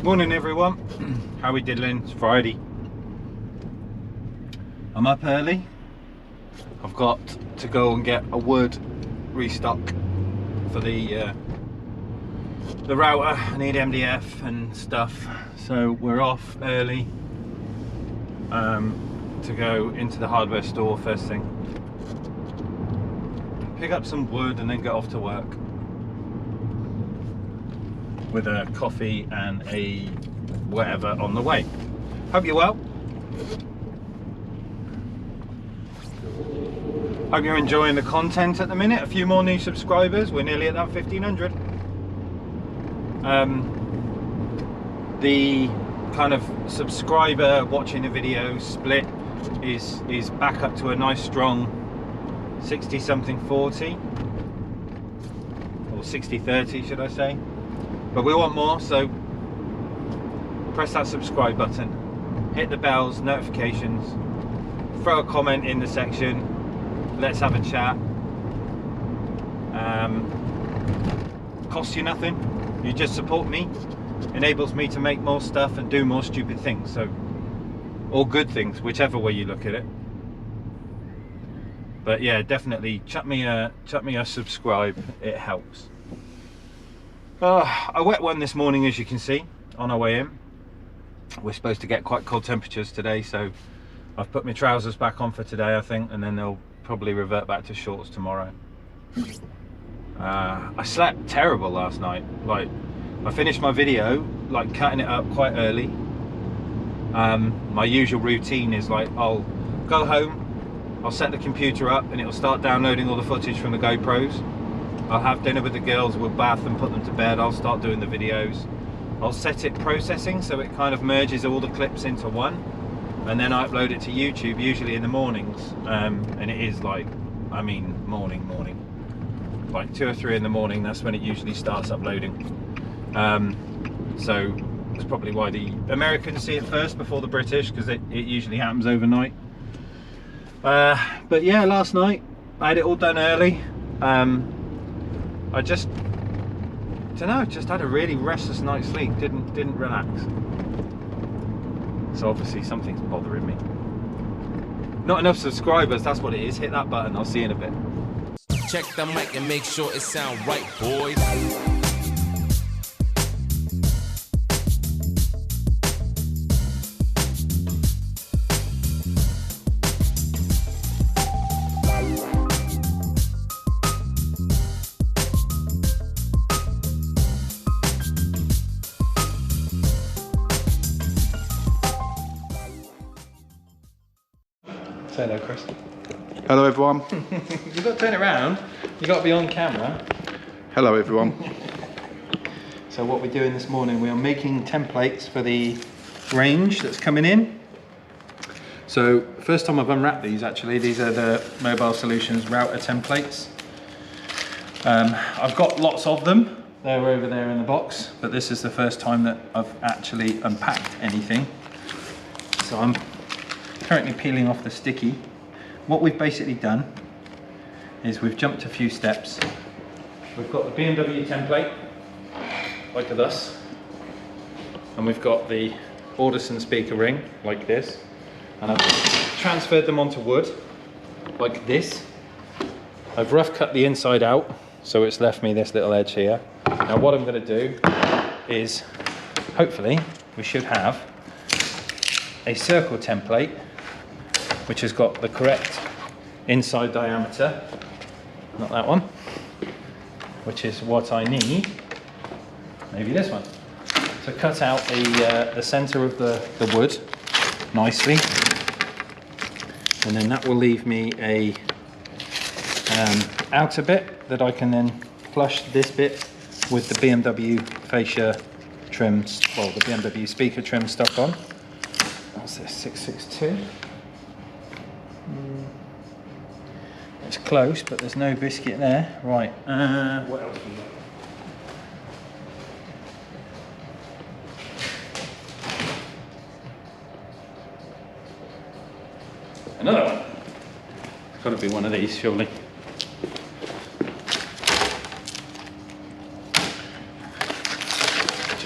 Morning everyone, how we diddling? It's Friday. I'm up early. I've got to go and get a wood restock for the router. I need MDF and stuff, so we're off early to go into the hardware store first thing, pick up some wood and then get off to work with a coffee and a whatever on the way. Hope you're well. Hope you're enjoying the content at the minute. A few more new subscribers. We're nearly at that 1500. The kind of subscriber watching the video split is back up to a nice strong 60 something 40 or 60-30 should I say. But we want more, so press that subscribe button, hit the bells, notifications, throw a comment in the section, let's have a chat. Costs you nothing, you just support me, enables me to make more stuff and do more stupid things, so all good things, whichever way you look at it. But yeah, definitely chuck me a subscribe, it helps. A wet one this morning, as you can see, on our way in. We're supposed to get quite cold temperatures today, so I've put my trousers back on for today, I think, and then they'll probably revert back to shorts tomorrow. I slept terrible last night. Like, I finished my video, like cutting it up quite early. My usual routine is like, I'll go home, I'll set the computer up, and it'll start downloading all the footage from the GoPros. I'll have dinner with the girls, we'll bath and put them to bed, I'll start doing the videos. I'll set it processing so it kind of merges all the clips into one, and then I upload it to YouTube, usually in the mornings. And it is like, I mean morning, like 2 or 3 in the morning, that's when it usually starts uploading. So that's probably why the Americans see it first before the British, because it usually happens overnight. But yeah, last night I had it all done early. I just don't know, just had a really restless night's sleep, didn't relax. So obviously something's bothering me. Not enough subscribers, that's what it is. Hit that button, I'll see you in a bit. Check the mic and make sure it sound right, boys. Say hello, Chris. Hello everyone. You've got to turn around, you've got to be on camera. Hello everyone. So what we're doing this morning, we are making templates for the range that's coming in. So first time I've unwrapped these actually, these are the Mobile Solutions router templates. I've got lots of them, they're over there in the box, but this is the first time that I've actually unpacked anything. So I'm currently peeling off the sticky. What we've basically done is we've jumped a few steps. We've got the BMW template, like this, and we've got the Audison speaker ring, like this, and I've transferred them onto wood, like this. I've rough cut the inside out, so it's left me this little edge here. Now what I'm going to do is, hopefully, we should have a circle template which has got the correct inside diameter, not that one, which is what I need, maybe this one, to cut out the center of the wood nicely, and then that will leave me a outer bit that I can then flush this bit with the BMW fascia trim, well, the BMW speaker trim stuck on. What's this, 662? It's close, but there's no biscuit there. Right, what else we got? Another one. It's got to be one of these, surely.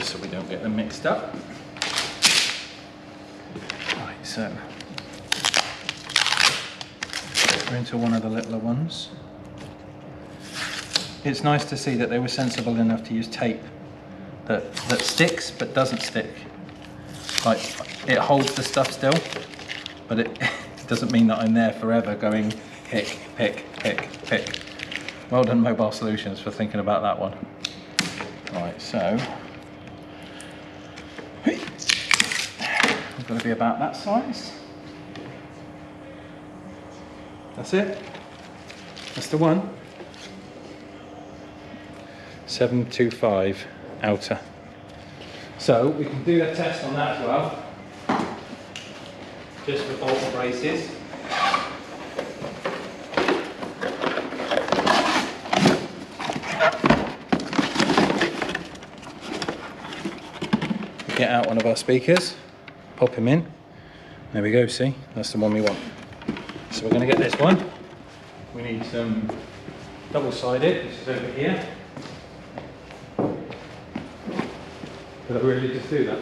so we don't get them mixed up. Right, so we're into one of the littler ones. It's nice to see that they were sensible enough to use tape that sticks but doesn't stick. Like, it holds the stuff still, but it doesn't mean that I'm there forever going pick, pick, pick, pick. Well done, Mobile Solutions, for thinking about that one. Right, so it's going to be about that size. That's it. That's the one. 725 outer. So we can do a test on that as well. Just for bolt braces. Get out one of our speakers, pop him in. There we go, see? That's the one we want. So we're going to get this one. We need some double-sided, which is over here. Did I really just do that?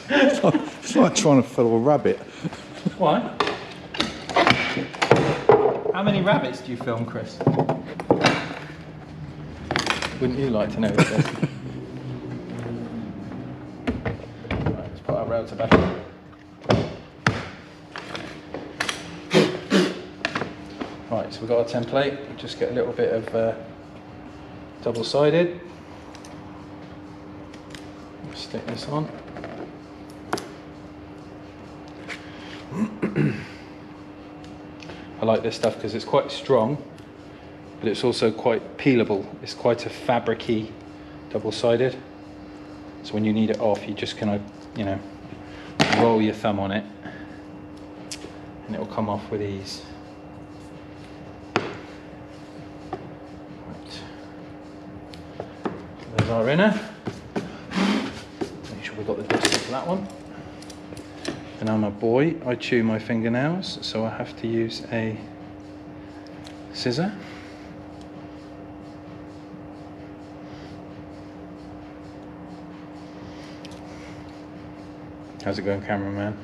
It's like trying to follow a rabbit. Why? How many rabbits do you film, Chris? Wouldn't you like to know this? Right, let's put our router back in. Right, so we've got our template. Just get a little bit of double-sided. Stick this on. I like this stuff because it's quite strong, but it's also quite peelable. It's quite a fabric-y double-sided. So when you need it off, you just kind of, you know, roll your thumb on it and it will come off with ease. Right. There's our inner. Make sure we've got the dust for that one. And I'm a boy, I chew my fingernails, so I have to use a scissor. How's it going, cameraman?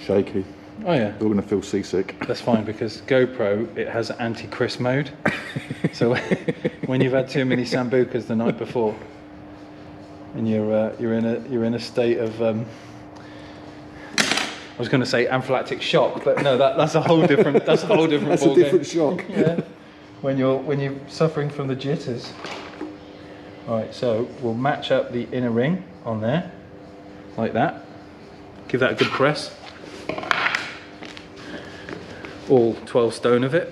Shaky. Oh yeah. You're going to feel seasick. That's fine, because GoPro, it has anti-crisp mode. So when you've had too many sambucas the night before, and you're in a state of I was going to say anaphylactic shock, but no, that's a whole different that's a whole different That's ball a different game. shock. Yeah. When you're suffering from the jitters. All right, so we'll match up the inner ring on there, like that. Give that a good press. All 12 stone of it.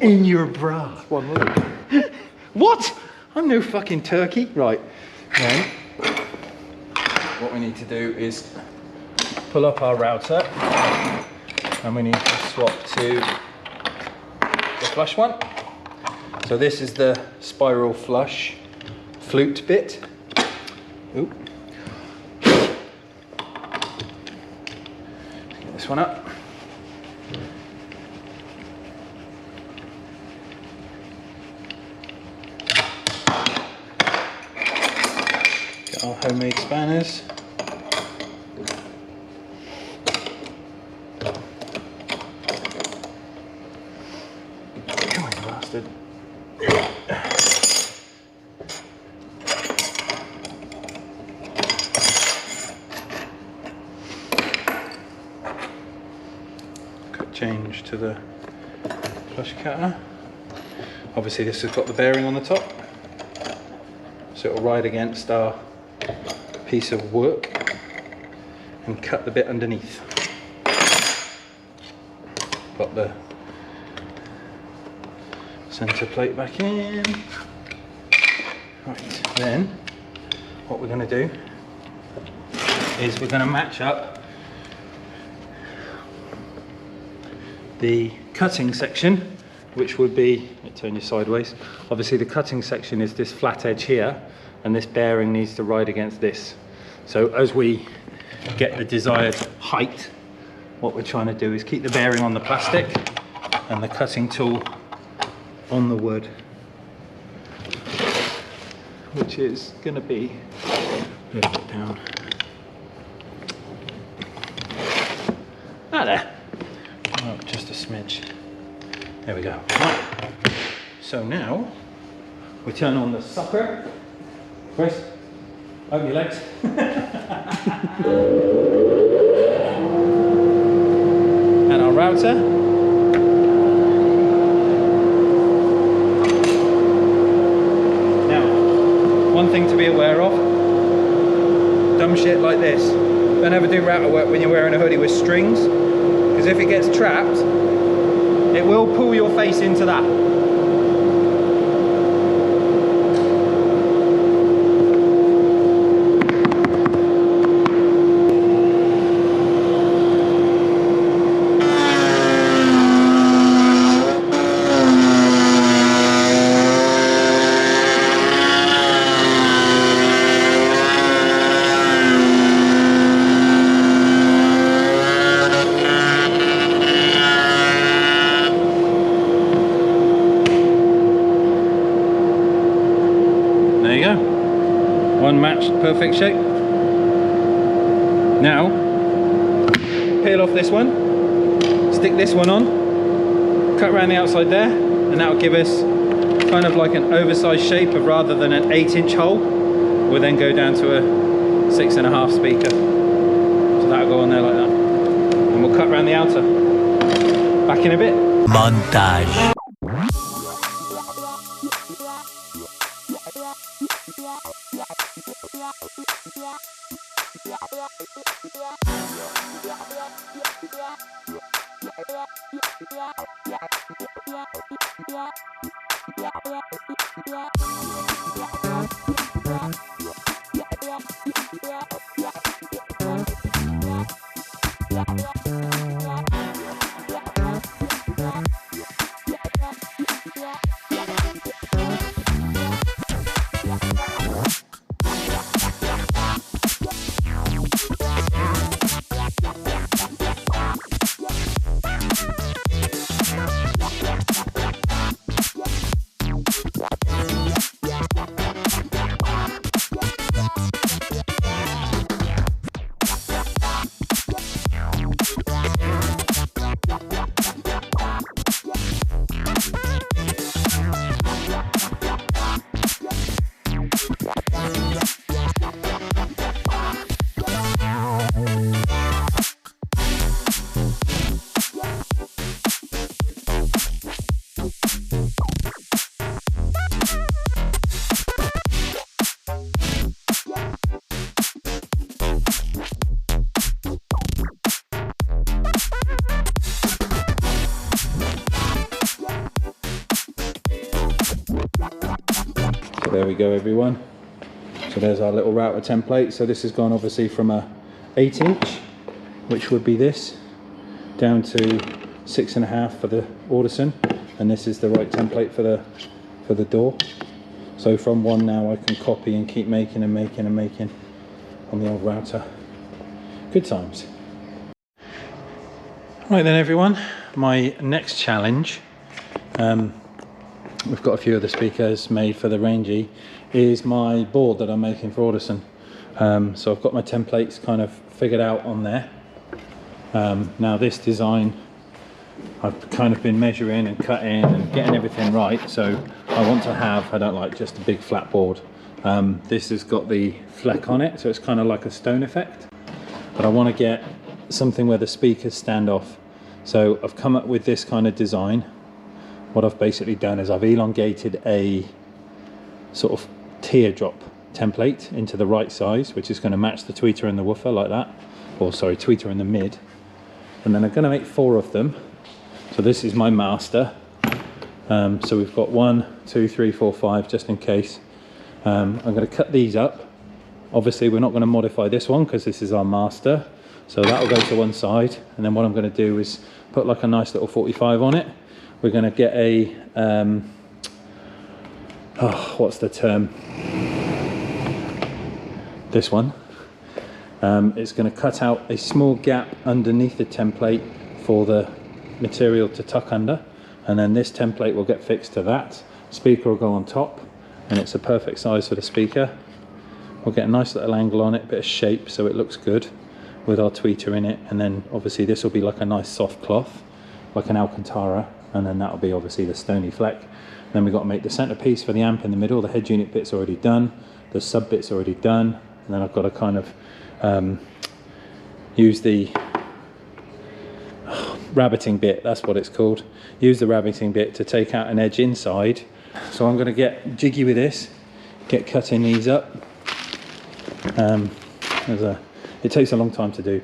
In your bra. One leg. What? I'm no fucking turkey. Right. Then what we need to do is pull up our router, and we need to swap to the flush one. So this is the spiral flush flute bit. Oop. Get this one up. Get our homemade spanners. Come on, you bastard. Cut change to the flush cutter. Obviously this has got the bearing on the top, so it'll ride against our piece of work and cut the bit underneath. Got the centre plate back in. Right, then what we're going to do is we're going to match up the cutting section, which would be, let me turn you sideways, obviously the cutting section is this flat edge here, and this bearing needs to ride against this. So as we get the desired height, what we're trying to do is keep the bearing on the plastic and the cutting tool on the wood, which is going to be a little bit down. Ah, there. Oh, just a smidge. There we go. Right. So now we turn on the sucker. Chris, open your legs. And our router. Now, one thing to be aware of, dumb shit like this. Don't ever do router work when you're wearing a hoodie with strings, because if it gets trapped, it will pull your face into that. One matched, perfect shape. Now, peel off this one, stick this one on, cut around the outside there, and that will give us kind of like an oversized shape of, rather than an 8-inch hole, we'll then go down to a 6.5 speaker. So that'll go on there like that. And we'll cut around the outer. Back in a bit. Montage. So there we go, everyone. So there's our little router template. So this has gone obviously from a 8-inch, which would be this, down to 6.5 for the Audison, and this is the right template for the door. So from one now I can copy and keep making and making and making on the old router. Good times. Right then, everyone, my next challenge, we've got a few of the speakers made for the Rangy, is my board that I'm making for Audison. So I've got my templates kind of figured out on there. Now this design, I've kind of been measuring and cutting and getting everything right. So I want to have, I don't like just a big flat board. This has got the fleck on it, so it's kind of like a stone effect. But I want to get something where the speakers stand off. So I've come up with this kind of design. What I've basically done is I've elongated a sort of teardrop template into the right size, which is going to match the tweeter and the woofer like that, or sorry, tweeter and the mid. And then I'm going to make 4 of them. So this is my master. So we've got 1, 2, 3, 4, 5, just in case. I'm going to cut these up. Obviously we're not going to modify this one because this is our master, so that will go to one side. And then what I'm going to do is put like a nice little 45 on it. We're going to get a what's the term, this one. It's going to cut out a small gap underneath the template for the material to tuck under, and then this template will get fixed to that. Speaker will go on top, and it's a perfect size for the speaker. We'll get a nice little angle on it, a bit of shape so it looks good with our tweeter in it, and then obviously this will be like a nice soft cloth, like an Alcantara, and then that'll be obviously the stony fleck. Then we've got to make the centerpiece for the amp in the middle. The head unit bit's already done, the sub bit's already done, and then I've got to kind of use the rabbiting bit, that's what it's called. Use the rabbiting bit to take out an edge inside. So I'm going to get jiggy with this, get cutting these up. It takes a long time to do,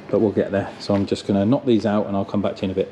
but we'll get there. So I'm just going to knock these out and I'll come back to you in a bit.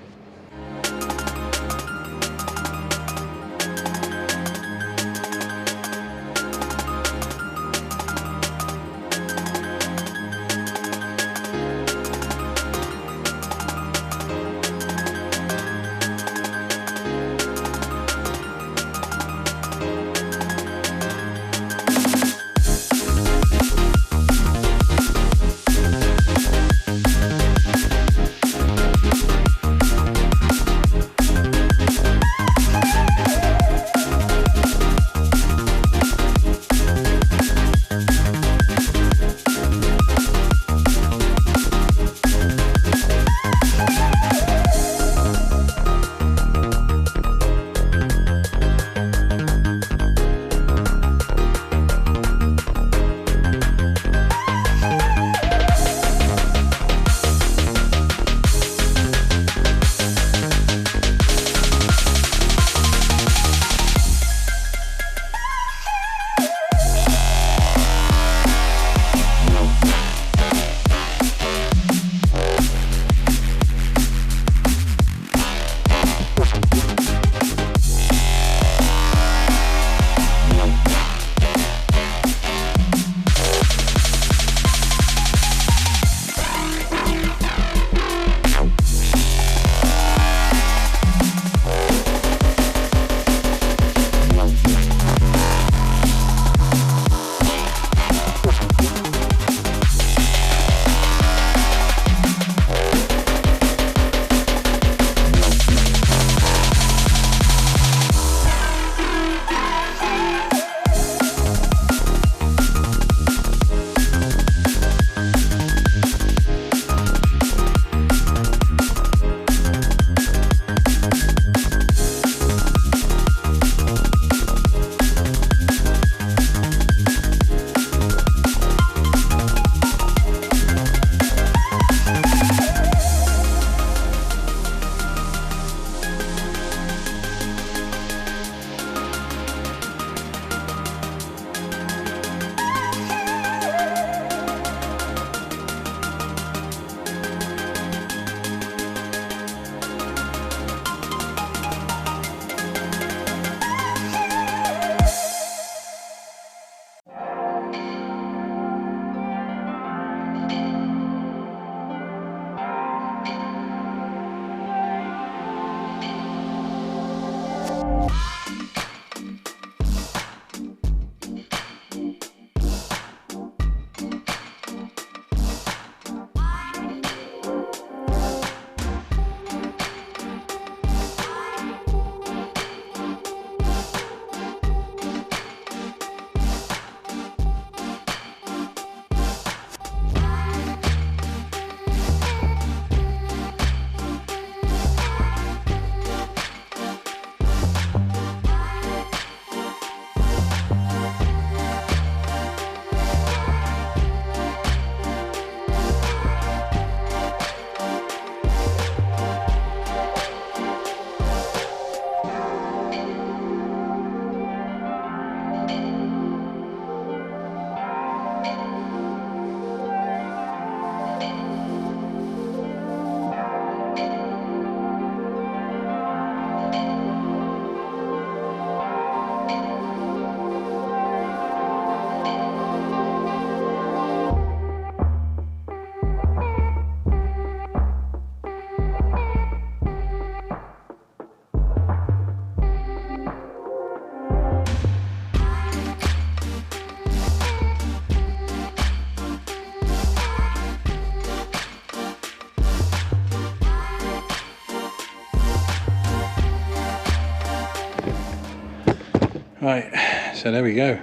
Right, so there we go.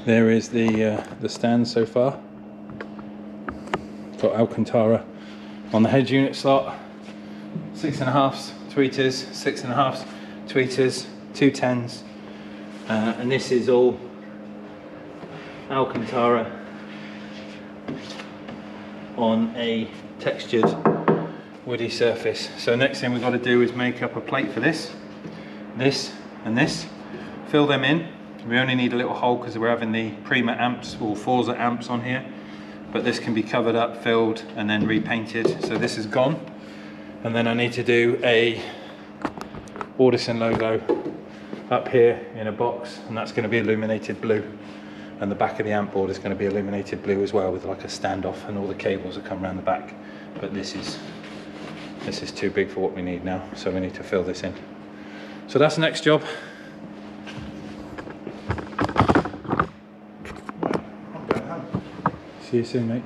There is the stand so far. Got Alcantara on the head unit slot. 6.5 tweeters, 6.5 tweeters, 2 10s, and this is all Alcantara on a textured woody surface. So next thing we've got to do is make up a plate for this, and this. Fill them in. We only need a little hole because we're having the Prima amps or Forza amps on here, but this can be covered up, filled, and then repainted. So this is gone, and then I need to do a Audison logo up here in a box, and that's going to be illuminated blue, and the back of the amp board is going to be illuminated blue as well, with like a standoff, and all the cables that come around the back. But this is too big for what we need now, so we need to fill this in. So that's the next job. See you soon, mate.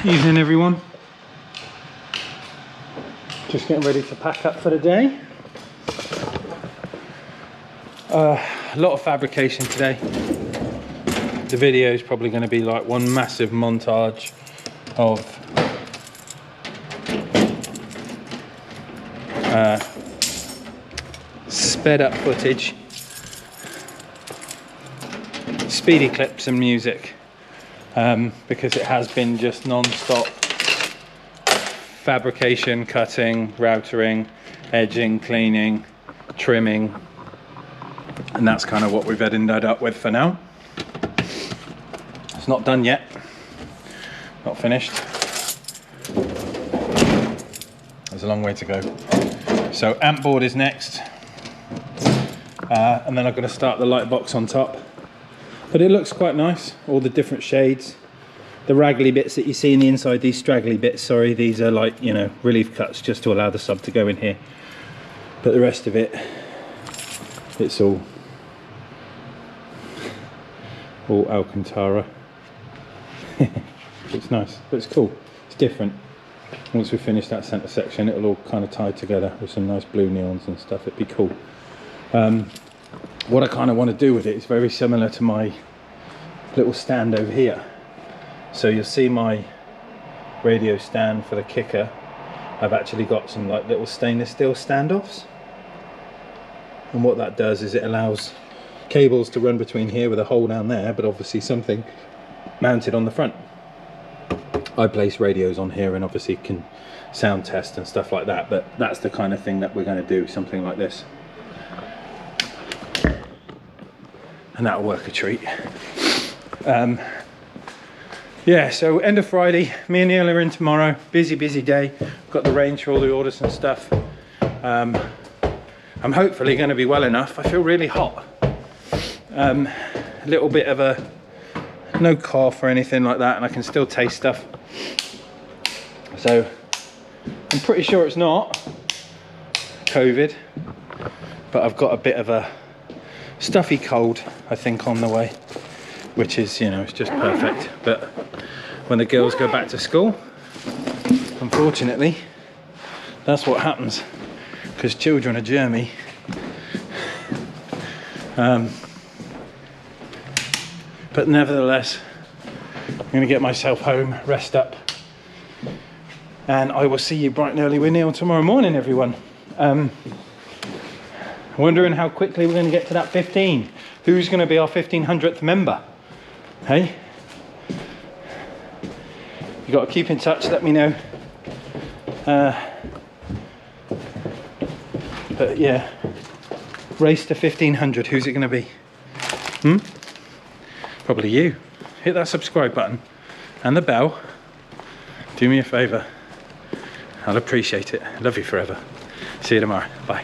Evening, everyone. Just getting ready to pack up for the day. A lot of fabrication today. The video is probably going to be like one massive montage of sped up footage, speedy clips and music, because it has been just non-stop fabrication, cutting, routering, edging, cleaning, trimming, and that's kind of what we've ended up with for now. It's not done yet, not finished. There's a long way to go. So amp board is next, and then I'm going to start the light box on top. But it looks quite nice, all the different shades. The raggly bits that you see in the inside, these straggly bits, sorry, these are like, you know, relief cuts just to allow the sub to go in here. But the rest of it, it's all Alcantara. It's nice, but it's cool, it's different. Once we finish that centre section, it'll all kind of tie together with some nice blue neons and stuff. It'd be cool. What I kind of want to do with it is very similar to my little stand over here. So you'll see my radio stand for the kicker. I've actually got some like little stainless steel standoffs, and what that does is it allows cables to run between here with a hole down there, but obviously something mounted on the front. I place radios on here and obviously can sound test and stuff like that, but that's the kind of thing that we're going to do, something like this, and that'll work a treat. Yeah, so end of Friday, me and Neil are in tomorrow. Busy day. Got the range for all the orders and stuff. I'm hopefully going to be well enough. I feel really hot. A little bit of a no cough or anything like that, and I can still taste stuff. So I'm pretty sure it's not COVID, but I've got a bit of a stuffy cold, I think, on the way, which is, you know, it's just perfect. But when the girls go back to school, unfortunately, that's what happens, because children are germy. But nevertheless, I'm going to get myself home, rest up, and I will see you bright and early with Neil tomorrow morning, everyone. Wondering how quickly we're going to get to that 15. Who's going to be our 1500th member? Hey? You got to keep in touch, let me know. But yeah, race to 1500, who's it going to be? Probably you. Hit that subscribe button and the bell. Do me a favour. I'll appreciate it. Love you forever. See you tomorrow. Bye.